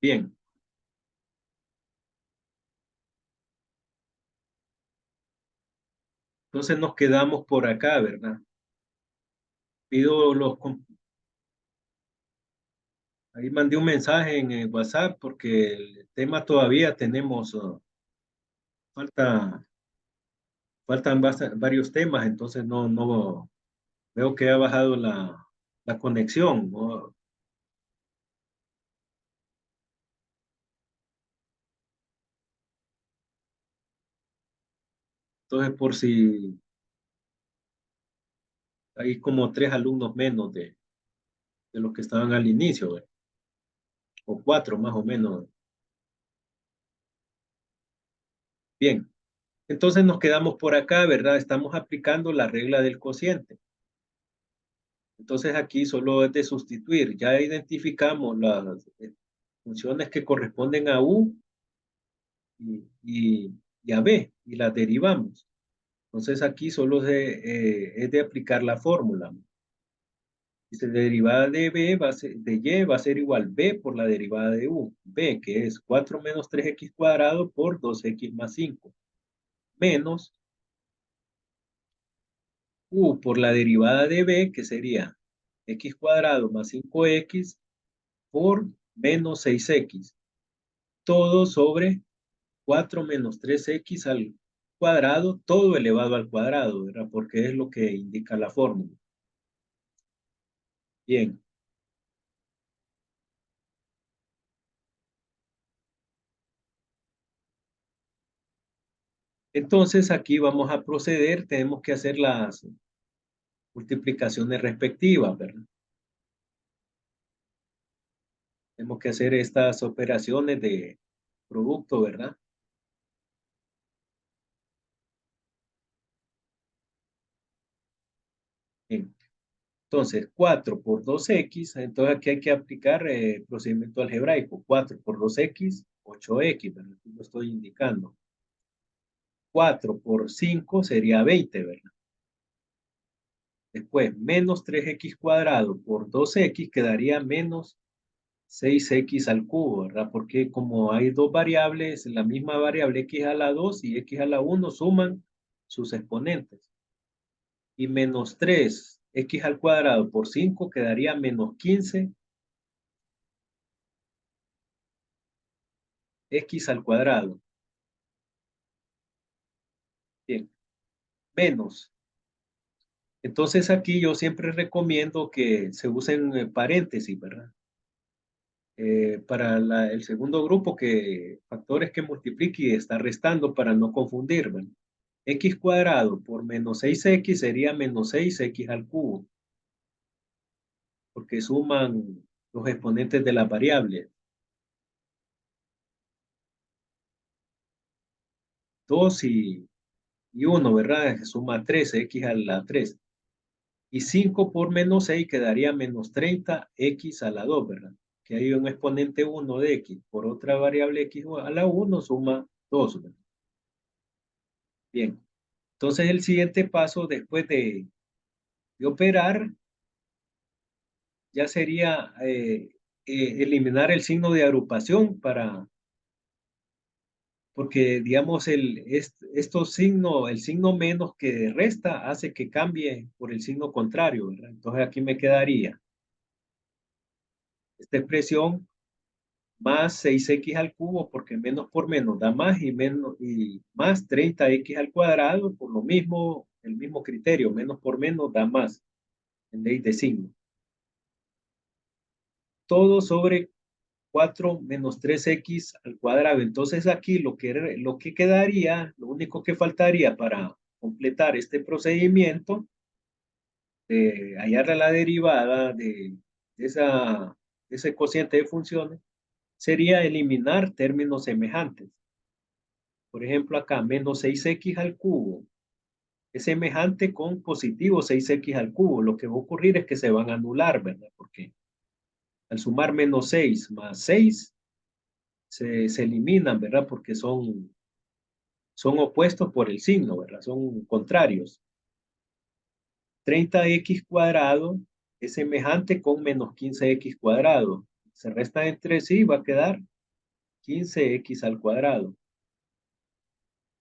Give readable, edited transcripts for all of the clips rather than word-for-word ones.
Bien, entonces nos quedamos por acá, ¿verdad? Pido ahí mandé un mensaje en el WhatsApp porque el tema todavía tenemos, falta, faltan varios temas, entonces no veo que ha bajado la conexión, ¿no? Entonces por si hay como 3 alumnos menos de los que estaban al inicio, ¿verdad? O 4 más o menos. Bien, entonces nos quedamos por acá, ¿verdad? Estamos aplicando la regla del cociente. Entonces aquí solo es de sustituir. Ya identificamos las funciones que corresponden a U y a B y las derivamos. Entonces aquí solo es de aplicar la fórmula. Dice derivada de B de Y va a ser igual B por la derivada de U. B, que es 4 menos 3x cuadrado por 2x más 5. Menos U por la derivada de B, que sería x cuadrado más 5x por menos 6x. Todo sobre 4 menos 3x al cuadrado, todo elevado al cuadrado, ¿verdad? Porque es lo que indica la fórmula. Bien, entonces aquí vamos a proceder, tenemos que hacer las multiplicaciones respectivas, ¿verdad? Tenemos que hacer estas operaciones de producto, ¿verdad? Bien. Entonces, 4 por 2x, entonces aquí hay que aplicar procedimiento algebraico. 4 por 2x, 8x, ¿verdad? Aquí lo estoy indicando. 4 por 5 sería 20, ¿verdad? Después, menos 3x cuadrado por 2x quedaría menos 6x al cubo, ¿verdad? Porque como hay dos variables, la misma variable x a la 2 y x a la 1 suman sus exponentes. Y menos 3x al cuadrado por 5 quedaría menos 15x al cuadrado. Bien, menos. Entonces aquí yo siempre recomiendo que se usen paréntesis, ¿verdad? Para el segundo grupo, que factores que multiplique y está restando para no confundir, ¿verdad? X cuadrado por menos 6x sería menos 6x al cubo, porque suman los exponentes de la variable. 2 y 1, ¿verdad? Suma 13x a la 3. Y 5 por menos 6 quedaría menos 30x a la 2, ¿verdad? Que hay un exponente 1 de x por otra variable x a la 1 suma 2, ¿verdad? Bien, entonces el siguiente paso después de operar ya sería eliminar el signo de agrupación porque digamos estos signos, el signo menos que resta hace que cambie por el signo contrario, ¿verdad? Entonces aquí me quedaría esta expresión más 6x al cubo, porque menos por menos da más y más 30x al cuadrado, por lo mismo, el mismo criterio, menos por menos da más, en ley de signo. Todo sobre 4 menos 3x al cuadrado. Entonces aquí lo que quedaría, lo único que faltaría para completar este procedimiento de hallar la derivada de ese cociente de funciones sería eliminar términos semejantes. Por ejemplo, acá menos 6x al cubo es semejante con positivo 6x al cubo. Lo que va a ocurrir es que se van a anular, ¿verdad? Porque al sumar menos 6 más 6 se eliminan, ¿verdad? Porque son opuestos por el signo, ¿verdad? Son contrarios. 30x cuadrado es semejante con menos 15x cuadrado. se restan entre sí, va a quedar 15x al cuadrado.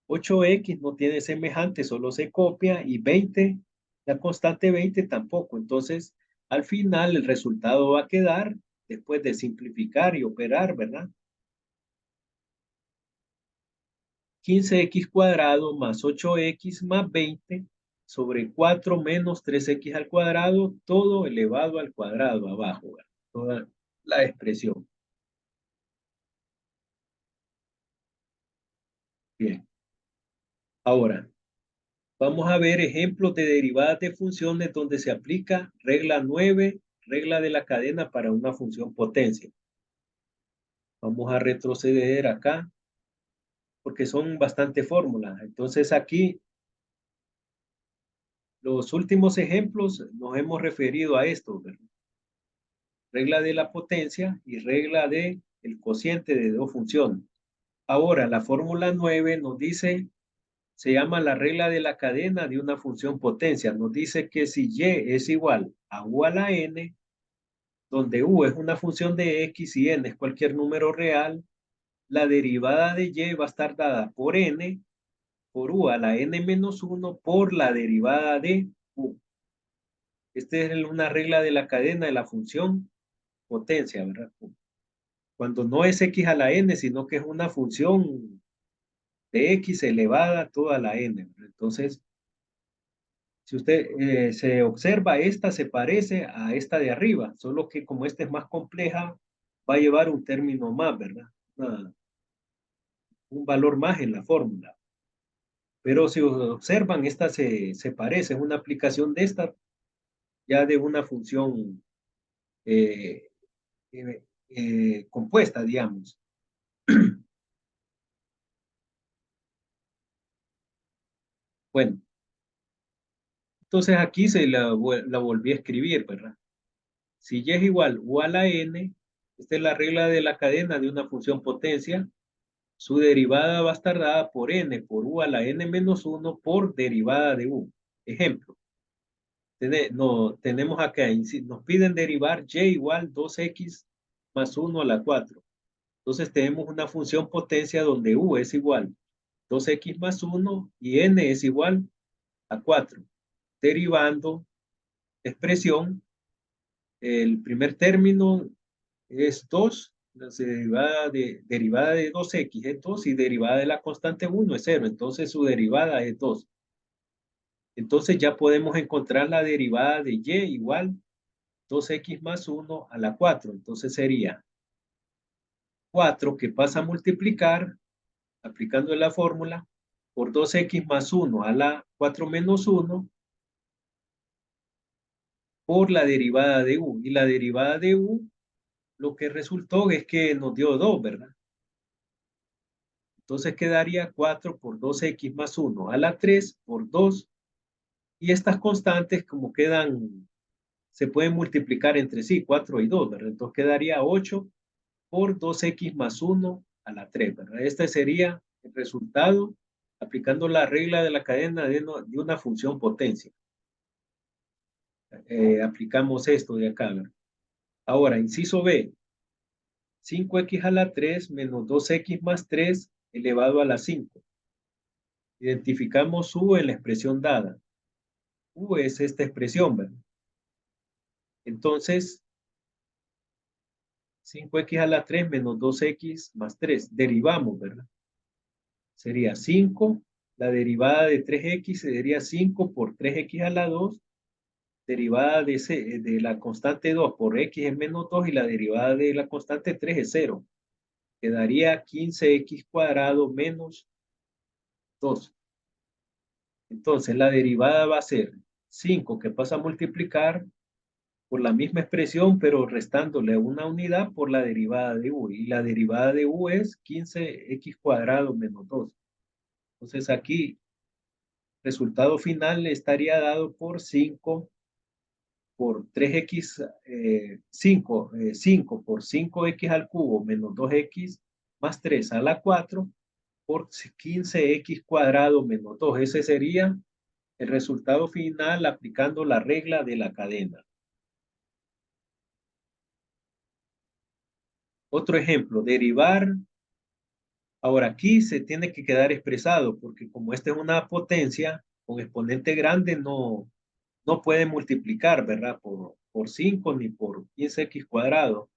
8x no tiene semejante, solo se copia, y 20, la constante 20 tampoco. Entonces, al final el resultado va a quedar, después de simplificar y operar, ¿verdad? 15x cuadrado más 8x más 20 sobre 4 menos 3x al cuadrado, todo elevado al cuadrado abajo, ¿verdad? Toda la expresión. Bien. Ahora, vamos a ver ejemplos de derivadas de funciones donde se aplica regla 9, regla de la cadena para una función potencia. Vamos a retroceder acá porque son bastante fórmulas. Entonces aquí, los últimos ejemplos nos hemos referido a esto, ¿verdad? Regla de la potencia y regla de el cociente de dos funciones. Ahora, la fórmula 9 nos dice, se llama la regla de la cadena de una función potencia. Nos dice que si y es igual a u a la n, donde u es una función de x y n es cualquier número real, la derivada de y va a estar dada por n, por u a la n menos 1, por la derivada de u. Esta es una regla de la cadena de la función potencia, ¿verdad? Cuando no es x a la n, sino que es una función de x elevada a toda la n, ¿verdad? Entonces, si usted se observa, esta se parece a esta de arriba, solo que como esta es más compleja, va a llevar un término más, ¿verdad? Un valor más en la fórmula. Pero si observan, esta se parece, es una aplicación de esta, ya de una función eh, compuesta, digamos. Bueno, entonces aquí la volví a escribir, ¿verdad? Si y es igual u a la n, esta es la regla de la cadena de una función potencia, su derivada va a estar dada por n, por u a la n menos 1 por derivada de u. Ejemplo, no, tenemos acá, nos piden derivar y igual 2x más 1 a la 4. Entonces tenemos una función potencia donde u es igual 2x más 1 y n es igual a 4. Derivando expresión, el primer término es 2, la derivada de 2x es 2 y derivada de la constante 1 es 0. Entonces su derivada es 2. Entonces ya podemos encontrar la derivada de y igual 2x más 1 a la 4. Entonces sería 4 que pasa a multiplicar, aplicando la fórmula, por 2x más 1 a la 4 menos 1 por la derivada de u. Y la derivada de u, lo que resultó es que nos dio 2, ¿verdad? Entonces quedaría 4 por 2x más 1 a la 3 por 2. Y estas constantes, como quedan, se pueden multiplicar entre sí, 4 y 2, ¿verdad? Entonces quedaría 8 por 2x más 1 a la 3, ¿verdad? Este sería el resultado aplicando la regla de la cadena de una función potencia. Aplicamos esto de acá, ¿verdad? Ahora, inciso B, 5x a la 3 menos 2x más 3 elevado a la 5. Identificamos u en la expresión dada. U es esta expresión, ¿verdad? Entonces, 5x a la 3 menos 2x más 3. Derivamos, ¿verdad? Sería 5. La derivada de 3x sería 5 por 3x a la 2. Derivada de la constante 2 por x es menos 2 y la derivada de la constante 3 es 0. Quedaría 15x cuadrado menos 2. Entonces la derivada va a ser 5 que pasa a multiplicar por la misma expresión, pero restándole una unidad por la derivada de u. Y la derivada de u es 15x cuadrado menos 2. Entonces aquí, resultado final estaría dado por 5 por 3x, 5 por 5x al cubo menos 2x más 3 a la 4 por 15x cuadrado menos 2. Ese sería el resultado final aplicando la regla de la cadena. Otro ejemplo, derivar. Ahora aquí se tiene que quedar expresado porque como esta es una potencia con exponente grande no puede multiplicar, ¿verdad? Por 5 ni por 15x cuadrado.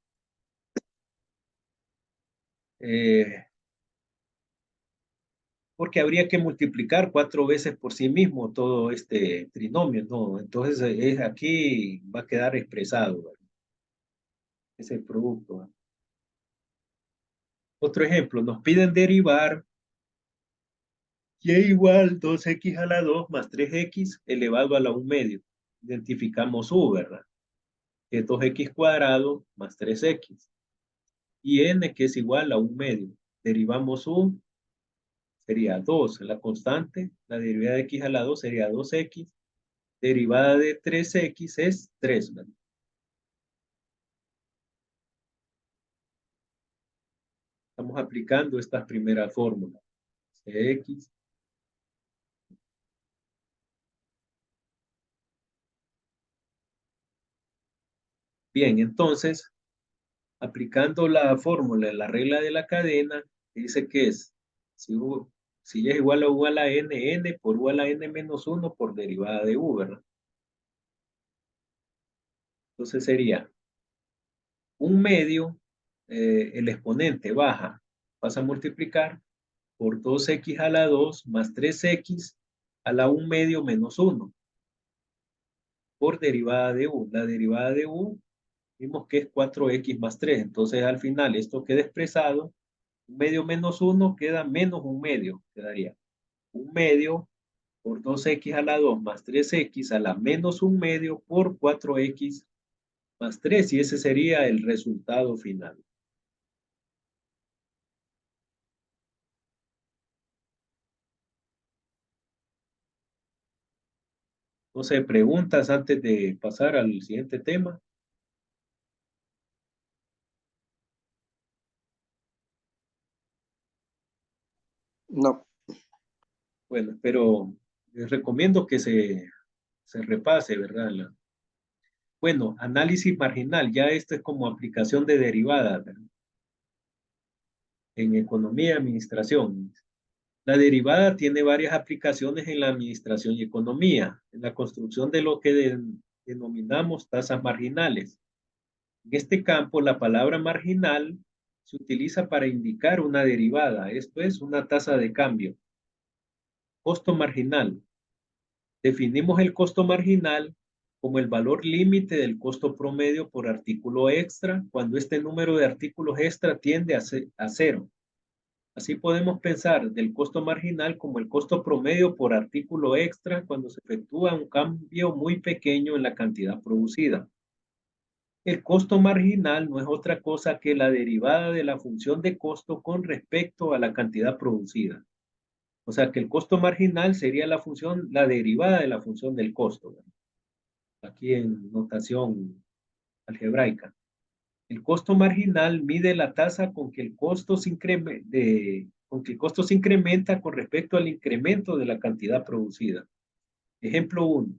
Eh, porque habría que multiplicar 4 veces por sí mismo todo este trinomio, ¿no? Entonces aquí va a quedar expresado, ¿verdad? Ese producto, ¿verdad? Otro ejemplo, nos piden derivar y igual 2x a la 2 más 3x elevado a la 1 medio. Identificamos u, ¿verdad? Que es 2x cuadrado más 3x. Y n que es igual a 1 medio. Derivamos u, sería 2. La constante, la derivada de x a la 2 sería 2x. Derivada de 3x es 3, ¿verdad? Estamos aplicando estas primeras fórmulas. Cx. Bien, entonces, aplicando la fórmula, la regla de la cadena, dice que es, si, u, si y es igual a u a la n por u a la n menos 1 por derivada de u, ¿verdad? Entonces sería 1 medio, el exponente baja, pasa a multiplicar por 2x a la 2 más 3x a la 1 medio menos 1 por derivada de u. La derivada de u vimos que es 4x más 3. Entonces al final esto queda expresado. 1 medio menos 1 queda menos 1 medio. Quedaría 1 medio por 2x a la 2 más 3x a la menos 1 medio por 4x más 3. Y ese sería el resultado final. No sé, preguntas antes de pasar al siguiente tema. No. Bueno, pero les recomiendo que se repase, ¿verdad? Bueno, análisis marginal, ya esto es como aplicación de derivadas, ¿verdad? En economía y administración. La derivada tiene varias aplicaciones en la administración y economía, en la construcción de lo que denominamos tasas marginales. En este campo, la palabra marginal se utiliza para indicar una derivada, esto es una tasa de cambio. Costo marginal. Definimos el costo marginal como el valor límite del costo promedio por artículo extra cuando este número de artículos extra tiende a cero. Así podemos pensar del costo marginal como el costo promedio por artículo extra cuando se efectúa un cambio muy pequeño en la cantidad producida. El costo marginal no es otra cosa que la derivada de la función de costo con respecto a la cantidad producida. O sea que el costo marginal sería la función, la derivada de la función del costo, ¿verdad? Aquí en notación algebraica. El costo marginal mide la tasa con que el costo se incrementa con respecto al incremento de la cantidad producida. Ejemplo 1.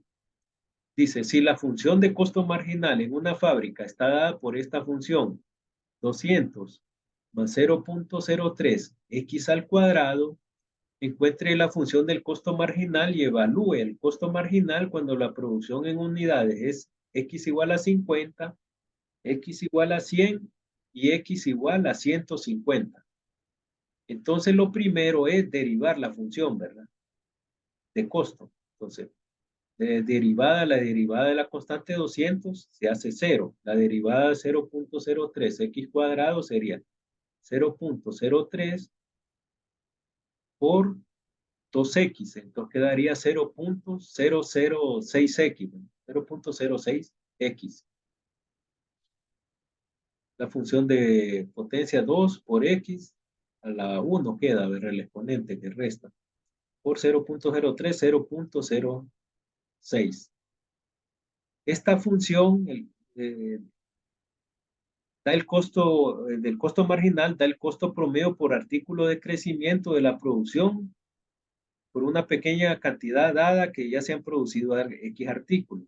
Dice, si la función de costo marginal en una fábrica está dada por esta función 200 más 0.03 x al cuadrado, encuentre la función del costo marginal y evalúe el costo marginal cuando la producción en unidades es x igual a 50, x igual a 100 y x igual a 150. Entonces lo primero es derivar la función, ¿verdad? De costo. Entonces, la derivada de la constante 200 se hace 0. La derivada de 0.03 x cuadrado sería 0.03 por 2x, entonces quedaría 0.006x, 0.06x. La función de potencia 2 por x a la 1 queda, ver el exponente que resta, por 0.03, 0.06. Esta función da el costo del costo marginal, da el costo promedio por artículo de crecimiento de la producción por una pequeña cantidad dada que ya se han producido X artículos.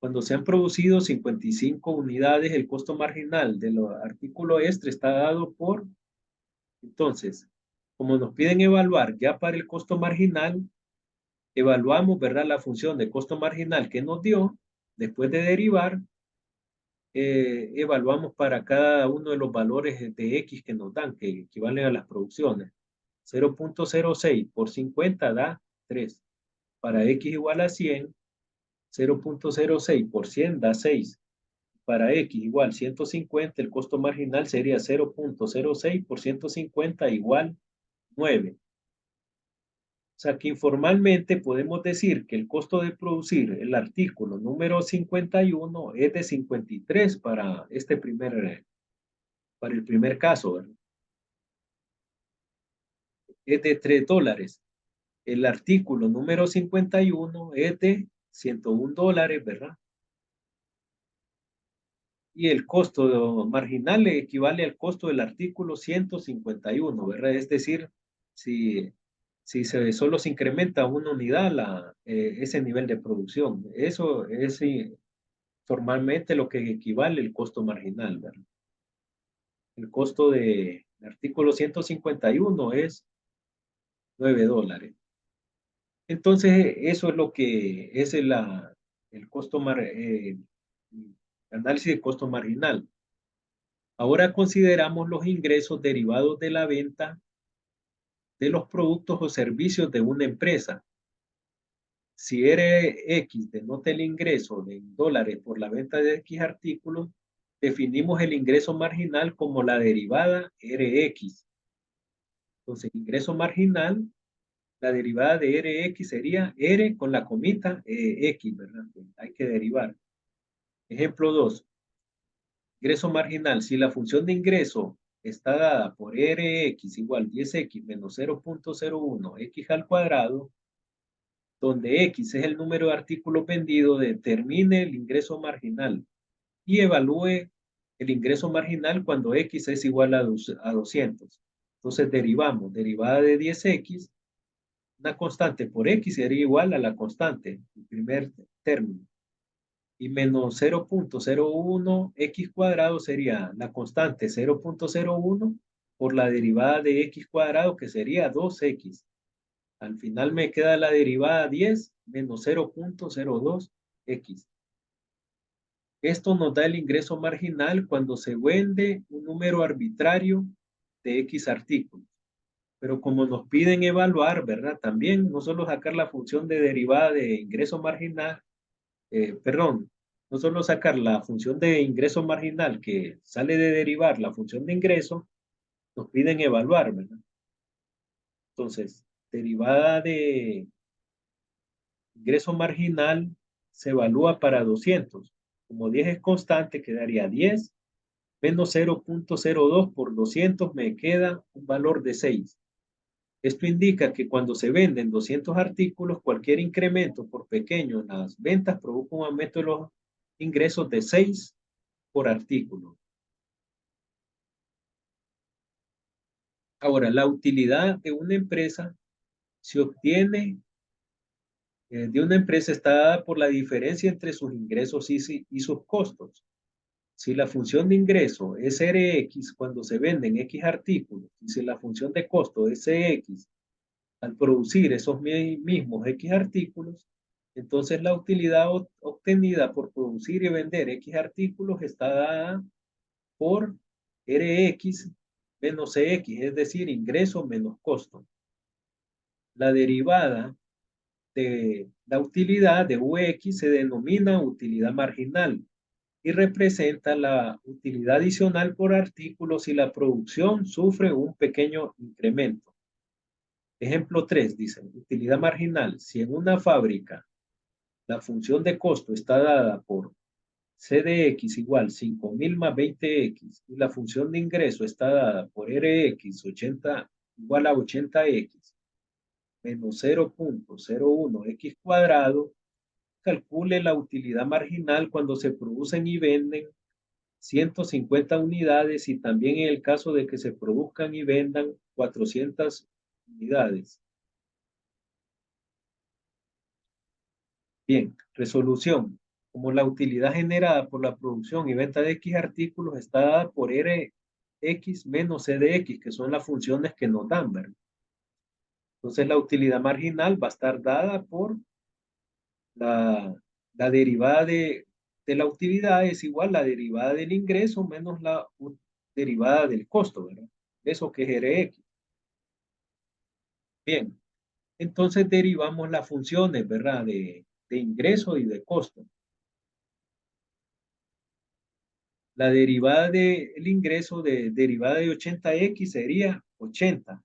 Cuando se han producido 55 unidades, el costo marginal del artículo extra está dado por, entonces, como nos piden evaluar ya para el costo marginal, evaluamos, ¿verdad? La función de costo marginal que nos dio, después de derivar, evaluamos para cada uno de los valores de X que nos dan, que equivalen a las producciones. 0.06 por 50 da 3. Para X igual a 100, 0.06 por 100 da 6. Para X igual 150, el costo marginal sería 0.06 por 150 igual 9. O sea que informalmente podemos decir que el costo de producir el artículo número 51 es de 53 para para el primer caso, ¿verdad? Es de $3. El artículo número 51 es de $101, ¿verdad? Y el costo marginal equivale al costo del artículo 151, ¿verdad? Es decir, si solo se incrementa una unidad ese nivel de producción. Eso es formalmente lo que equivale el costo marginal, ¿verdad? El costo del artículo 151 es $9. Entonces, eso es lo que es el costo análisis de costo marginal. Ahora consideramos los ingresos derivados de la venta de los productos o servicios de una empresa. Si RX denota el ingreso de dólares por la venta de X artículos, definimos el ingreso marginal como la derivada RX. Entonces, ingreso marginal, la derivada de RX sería R con la comita X, ¿verdad? Hay que derivar. Ejemplo 2. Ingreso marginal. Si la función de ingreso está dada por Rx igual 10x menos 0.01 x al cuadrado, donde x es el número de artículos vendidos, determine el ingreso marginal y evalúe el ingreso marginal cuando x es igual a 200. Entonces derivamos, derivada de 10x, una constante por x sería igual a la constante, el primer término. Y menos 0.01 x cuadrado sería la constante 0.01 por la derivada de x cuadrado, que sería 2x. Al final me queda la derivada 10 menos 0.02x. Esto nos da el ingreso marginal cuando se vende un número arbitrario de x artículos. Pero como nos piden evaluar, ¿verdad? También no solo sacar la función de derivada de ingreso marginal, perdón, no solo sacar la función de ingreso marginal que sale de derivar la función de ingreso, nos piden evaluar, ¿verdad? Entonces, derivada de ingreso marginal se evalúa para 200. Como 10 es constante, quedaría 10 menos 0.02 por 200 me queda un valor de 6. Esto indica que cuando se venden 200 artículos, cualquier incremento, por pequeño en las ventas, provoca un aumento de los ingresos de 6 por artículo. Ahora, la utilidad de una empresa se obtiene de una empresa está dada por la diferencia entre sus ingresos y sus costos. Si la función de ingreso es Rx cuando se venden X artículos, y si la función de costo es Cx al producir esos mismos X artículos, entonces la utilidad obtenida por producir y vender X artículos está dada por Rx menos Cx, es decir, ingreso menos costo. La derivada de la utilidad de Ux se denomina utilidad marginal y representa la utilidad adicional por artículo si la producción sufre un pequeño incremento. Ejemplo 3 dice, utilidad marginal. Si en una fábrica la función de costo está dada por C de X igual 5000 más 20X y la función de ingreso está dada por Rx 80 igual a 80X menos 0.01X cuadrado, calcule la utilidad marginal cuando se producen y venden 150 unidades y también en el caso de que se produzcan y vendan 400 unidades. Bien, resolución. como la utilidad generada por la producción y venta de X artículos está dada por Rx menos C de X, que son las funciones que nos dan, ¿verdad? Entonces la utilidad marginal va a estar dada por la derivada de la utilidad es igual a la derivada del ingreso menos la derivada del costo, ¿verdad? Eso que es Rx. Bien, entonces derivamos las funciones, ¿verdad? De ingreso y de costo. La derivada del ingreso de derivada de 80x sería 80.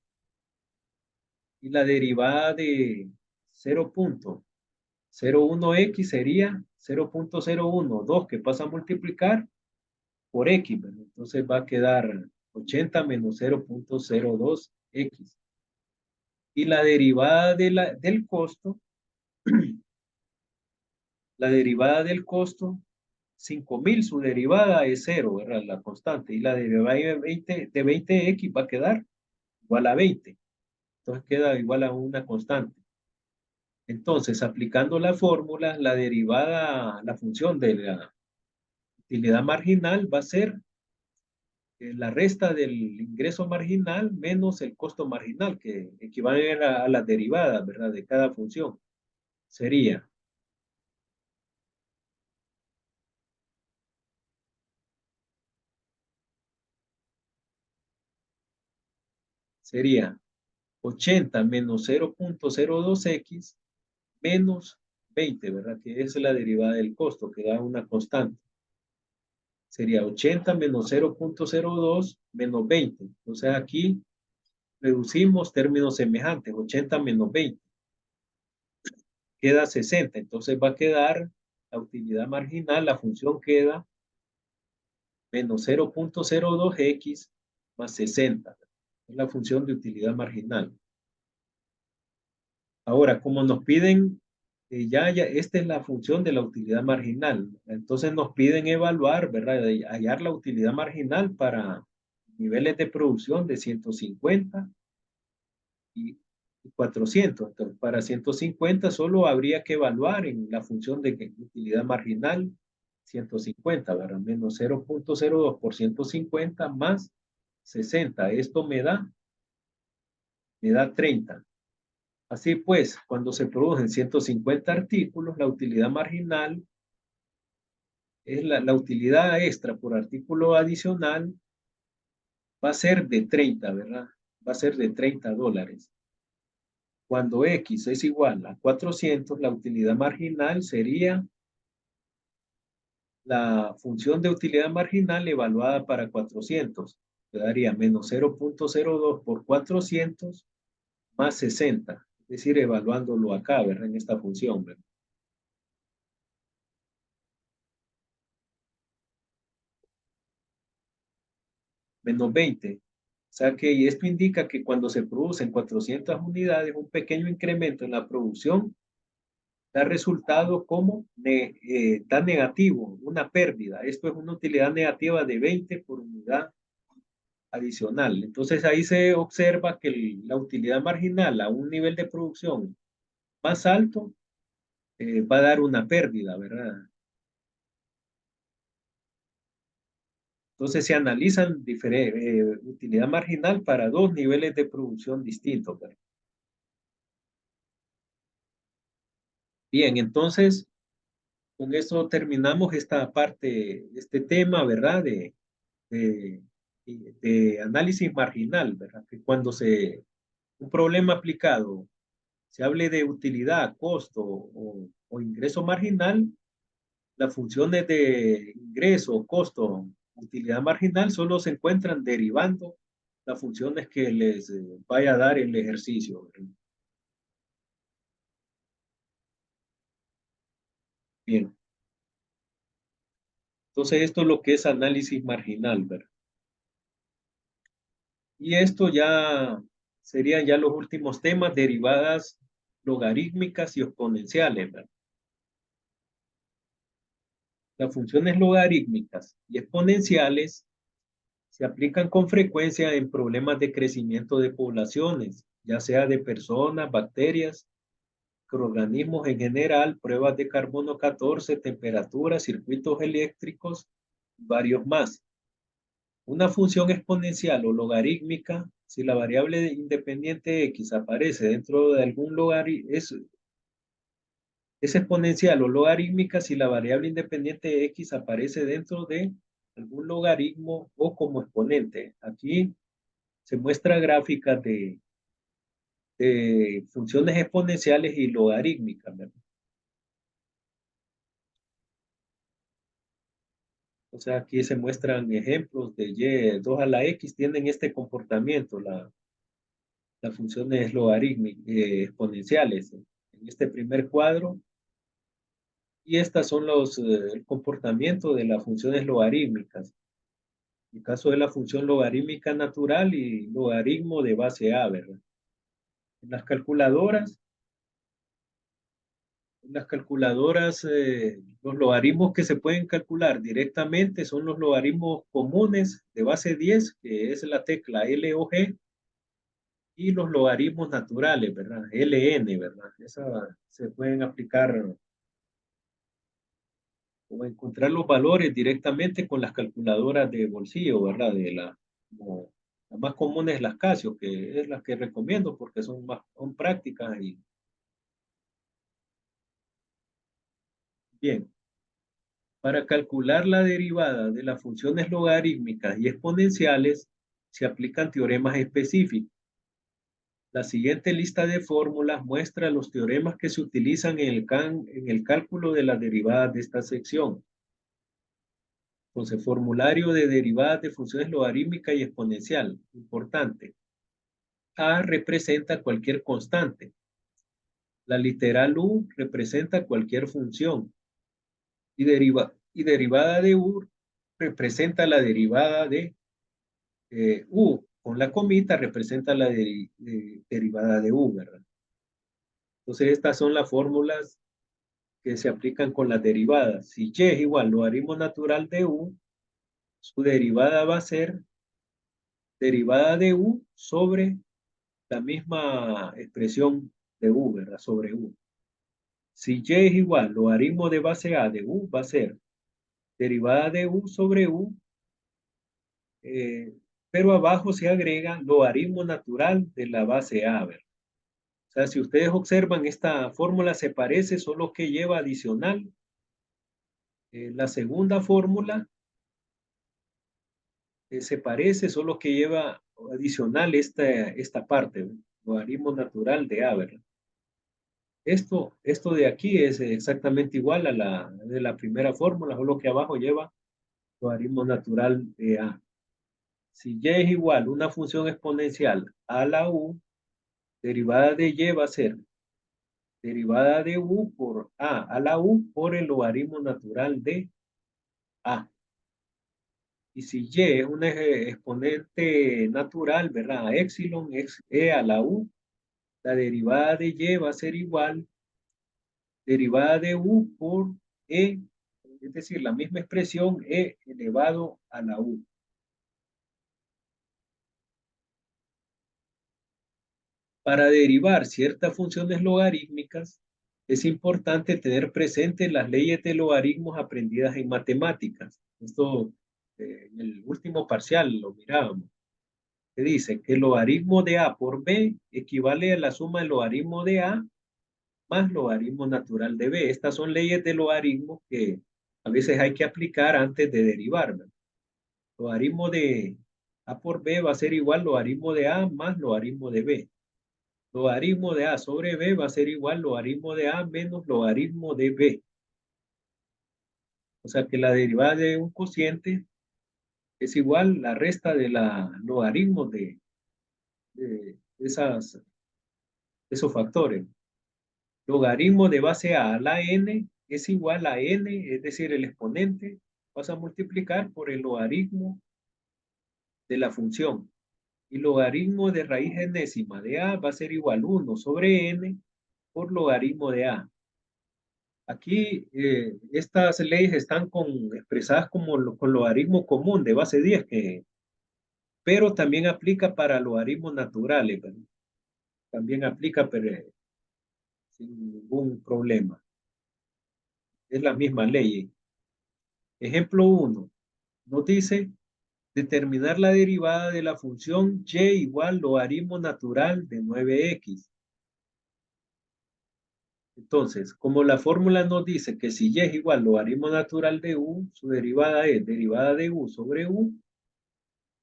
Y la derivada de 0.01x sería 0.01. 2 que pasa a multiplicar por x, ¿verdad? Entonces va a quedar 80 menos 0.02x. Y la derivada del costo, la derivada del costo, 5000, su derivada es 0, ¿verdad? La constante. Y la derivada de 20x va a quedar igual a 20. Entonces queda igual a una constante. Entonces, aplicando la fórmula, la derivada, la función de la utilidad marginal va a ser la resta del ingreso marginal menos el costo marginal, que equivale a la derivada, ¿verdad? De cada función. Sería, sería 80 menos 0.02x menos 20, ¿verdad? Que es la derivada del costo, que da una constante. Sería 80 menos 0.02 menos 20. Entonces aquí reducimos términos semejantes, 80 menos 20. Queda 60. Entonces va a quedar la utilidad marginal, la función queda menos 0.02x más 60. Es la función de utilidad marginal. Ahora, como nos piden, esta es la función de la utilidad marginal. Entonces nos piden evaluar, ¿verdad? Hallar la utilidad marginal para niveles de producción de 150 y 400. Entonces, para 150 solo habría que evaluar en la función de utilidad marginal 150, ¿verdad? Menos 0.02 por 150 más 60. Esto me da 30. Así pues, cuando se producen 150 artículos, la utilidad marginal es la utilidad extra por artículo adicional va a ser de 30, ¿verdad? Va a ser de $30. Cuando X es igual a 400, la utilidad marginal sería la función de utilidad marginal evaluada para 400. Quedaría menos 0.02 por 400 más 60. Es decir, evaluándolo acá, ¿verdad? En esta función, ¿verdad? Menos 20. O sea que esto indica que cuando se producen 400 unidades, un pequeño incremento en la producción da resultado como da negativo, una pérdida. Esto es una utilidad negativa de 20 por unidad adicional. Entonces ahí se observa que la utilidad marginal a un nivel de producción más alto va a dar una pérdida, ¿verdad? Entonces se analizan utilidad marginal para dos niveles de producción distintos, ¿verdad? Bien, entonces con eso terminamos esta parte, este tema, ¿verdad? De, de análisis marginal, ¿verdad? Que cuando un problema aplicado se hable de utilidad, costo o ingreso marginal, las funciones de ingreso, costo, utilidad marginal solo se encuentran derivando las funciones que les vaya a dar el ejercicio, ¿verdad? Bien, entonces esto es lo que es análisis marginal, ¿verdad? Y esto ya serían ya los últimos temas, derivadas logarítmicas y exponenciales, ¿verdad? Las funciones logarítmicas y exponenciales se aplican con frecuencia en problemas de crecimiento de poblaciones, ya sea de personas, bacterias microorganismos en general, pruebas de carbono 14, temperatura, circuitos eléctricos, varios más. Una función exponencial o logarítmica, si la variable independiente x aparece dentro de algún logaritmo, es exponencial o logarítmica si la variable independiente x aparece dentro de algún logaritmo o como exponente. Aquí se muestra gráficas de funciones exponenciales y logarítmicas, ¿verdad? O sea, aquí se muestran ejemplos de y, 2 a la x tienen este comportamiento, las funciones logarítmicas, exponenciales, en este primer cuadro. Y estas son el comportamiento de las funciones logarítmicas. En el caso de la función logarítmica natural y logaritmo de base A, ¿verdad? En las calculadoras, los logaritmos que se pueden calcular directamente son los logaritmos comunes de base 10, que es la tecla L o G, y los logaritmos naturales, ¿verdad? LN, ¿verdad? Esas se pueden aplicar o encontrar los valores directamente con las calculadoras de bolsillo, ¿verdad? Como las más comunes, las Casio, que es las que recomiendo porque son prácticas y bien. Para calcular la derivada de las funciones logarítmicas y exponenciales, se aplican teoremas específicos. La siguiente lista de fórmulas muestra los teoremas que se utilizan en el cálculo de las derivadas de esta sección. Entonces, formulario de derivadas de funciones logarítmica y exponencial. Importante. A representa cualquier constante. La literal U representa cualquier función. Y derivada de U representa la derivada de U. Con la comita representa la derivada de U, ¿verdad? Entonces, estas son las fórmulas que se aplican con las derivadas. Si y es igual logaritmo natural de U, su derivada va a ser derivada de U sobre la misma expresión de U, ¿verdad? Sobre U. Si y es igual logaritmo de base A de U, va a ser derivada de U sobre U, pero abajo se agrega logaritmo natural de la base A, ¿verdad? O sea, si ustedes observan, esta fórmula se parece, solo que lleva adicional. La segunda fórmula se parece, solo que lleva adicional esta parte, ¿verdad? Logaritmo natural de A, ¿verdad? Esto de aquí es exactamente igual a la de la primera fórmula, solo que abajo lleva logaritmo natural de A. Si y es igual una función exponencial a la U, derivada de y va a ser derivada de U por a la U por el logaritmo natural de A. Y si y es un exponente natural, ¿verdad? Epsilon, e a la U, la derivada de y va a ser igual derivada de U por e, es decir, la misma expresión e elevado a la U. Para derivar ciertas funciones logarítmicas, es importante tener presente las leyes de logaritmos aprendidas en matemáticas. Esto en el último parcial lo mirábamos. Que dice que el logaritmo de A por B equivale a la suma del logaritmo de A más logaritmo natural de B. Estas son leyes de logaritmos que a veces hay que aplicar antes de derivar, ¿verdad? Logaritmo de A por B va a ser igual logaritmo de A más logaritmo de B. Logaritmo de A sobre B va a ser igual logaritmo de A menos logaritmo de B. O sea que la derivada de un cociente es igual la resta de la logaritmo de esos factores. Logaritmo de base A la n es igual a n, es decir, el exponente vas a multiplicar por el logaritmo de la función. Y logaritmo de raíz enésima de A va a ser igual 1 sobre n por logaritmo de A. Aquí estas leyes están expresadas con logaritmo común de base 10, pero también aplica para logaritmos naturales, ¿verdad? También aplica, pero sin ningún problema. Es la misma ley. Ejemplo 1. Nos dice determinar la derivada de la función y igual logaritmo natural de 9x. Entonces, como la fórmula nos dice que si y es igual logaritmo natural de u, su derivada es derivada de u sobre u,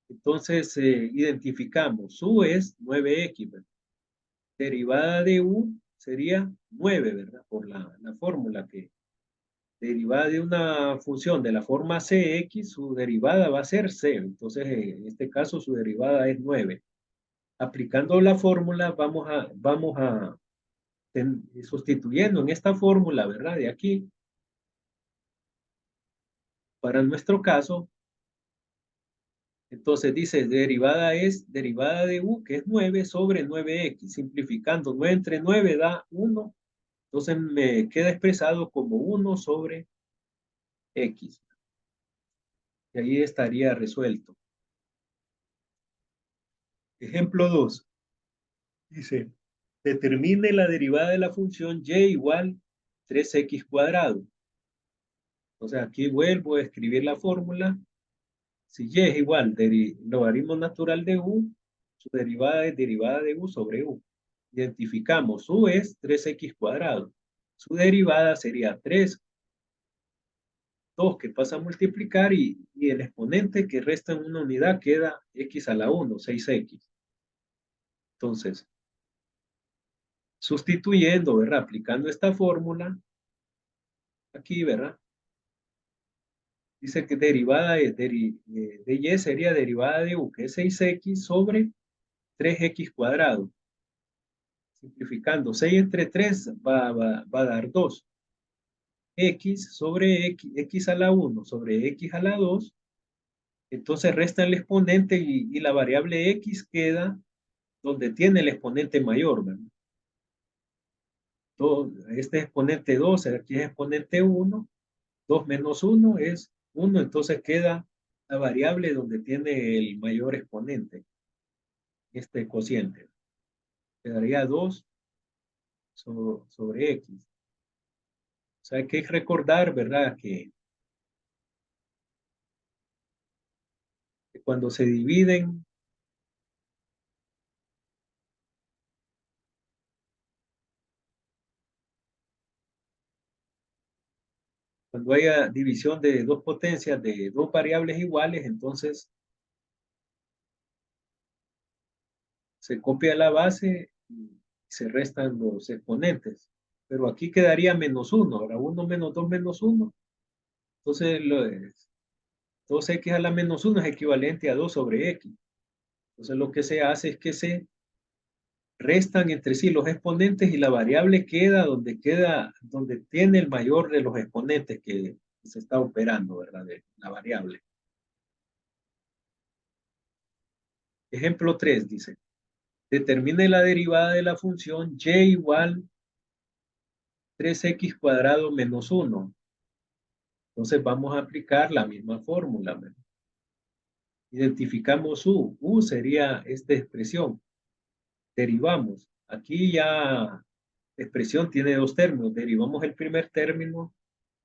entonces identificamos u es 9x, ¿verdad? Derivada de u sería 9, ¿verdad? Por la fórmula que derivada de una función de la forma cx, su derivada va a ser c. Entonces, en este caso, su derivada es 9. Aplicando la fórmula, vamos a sustituyendo en esta fórmula, ¿verdad? De aquí, para nuestro caso, entonces dice, derivada es derivada de u, que es 9 sobre 9x. Simplificando, 9 entre 9 da 1. Entonces me queda expresado como 1 sobre x. Y ahí estaría resuelto. Ejemplo 2. Dice, determine la derivada de la función y igual 3x cuadrado. Entonces aquí vuelvo a escribir la fórmula. Si y es igual logaritmo natural de u, su derivada es derivada de u sobre u. Identificamos u es 3x cuadrado. Su derivada sería 3, 2 que pasa a multiplicar y el exponente que resta en una unidad queda x a la 1, 6x. Entonces, sustituyendo, ¿verdad? Aplicando esta fórmula, aquí, ¿verdad? Dice que derivada es de y sería derivada de u, que es 6x sobre 3x cuadrado. Simplificando, 6 entre 3 va a dar 2. X sobre x a la 1 sobre x a la 2. Entonces resta el exponente y la variable x queda donde tiene el exponente mayor, ¿verdad? Este exponente 2, aquí es exponente 1. 2 menos 1 es 1, entonces queda la variable donde tiene el mayor exponente, este cociente. Quedaría 2 sobre x. O sea, hay que recordar, ¿verdad? Que cuando se dividen, cuando haya división de dos potencias de dos variables iguales, entonces se copia la base y se restan los exponentes. Pero aquí quedaría menos 1. Ahora 1 menos 2 menos 1. Entonces 2x a la menos 1 es equivalente a 2 sobre x. Entonces lo que se hace es que se restan entre sí los exponentes y la variable queda donde tiene el mayor de los exponentes que se está operando, ¿verdad? De la variable. Ejemplo 3 dice, determine la derivada de la función y igual 3x cuadrado menos 1. Entonces vamos a aplicar la misma fórmula, ¿verdad? Identificamos u. U sería esta expresión. Derivamos. Aquí ya la expresión tiene dos términos. Derivamos el primer término,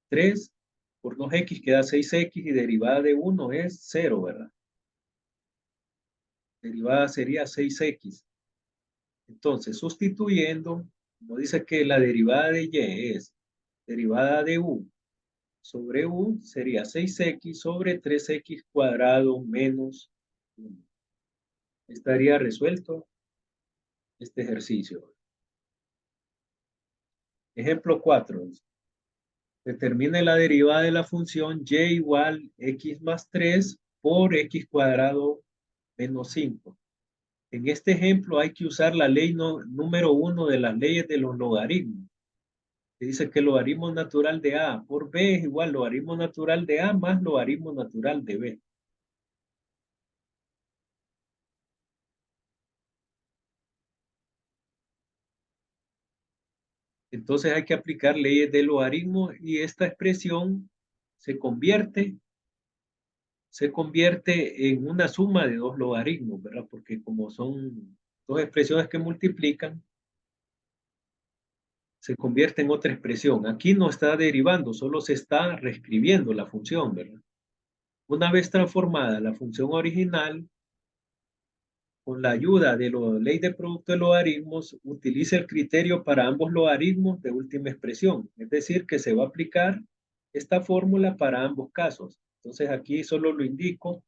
3 por 2x queda 6x y derivada de 1 es 0, ¿verdad? Derivada sería 6x. Entonces, sustituyendo, como dice que la derivada de y es derivada de u sobre u, sería 6x sobre 3x cuadrado menos 1. Estaría resuelto este ejercicio. Ejemplo 4. Determine la derivada de la función y igual x más 3 por x cuadrado menos 5. En este ejemplo hay que usar la ley número 1 de las leyes de los logaritmos. Que dice que el logaritmo natural de a por b es igual logaritmo natural de a más logaritmo natural de b. Entonces hay que aplicar leyes de logaritmo y esta expresión se convierte en una suma de dos logaritmos, ¿verdad? Porque como son dos expresiones que multiplican, se convierte en otra expresión. Aquí no está derivando, solo se está reescribiendo la función, ¿verdad? Una vez transformada la función original, con la ayuda de la ley de producto de logaritmos, utiliza el criterio para ambos logaritmos de última expresión. Es decir, que se va a aplicar esta fórmula para ambos casos. Entonces aquí solo lo indico,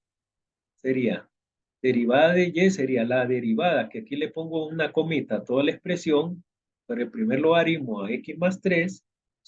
sería derivada de y sería la derivada, que aquí le pongo una comita a toda la expresión, para el primer logaritmo a x más 3,